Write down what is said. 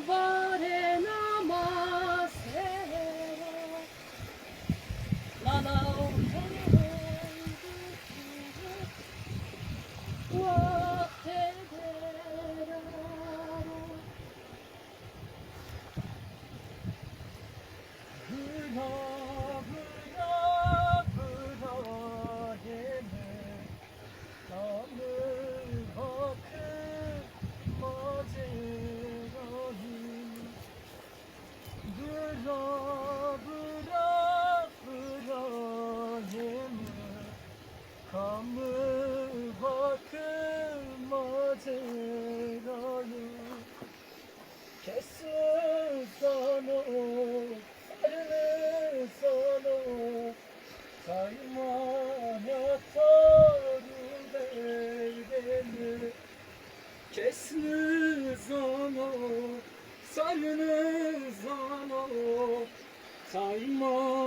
vare namasera la la wa te dera Kesin sana, sarını sana, saymaya tarım beydeni. Kesin sana, sarını sana, saymaya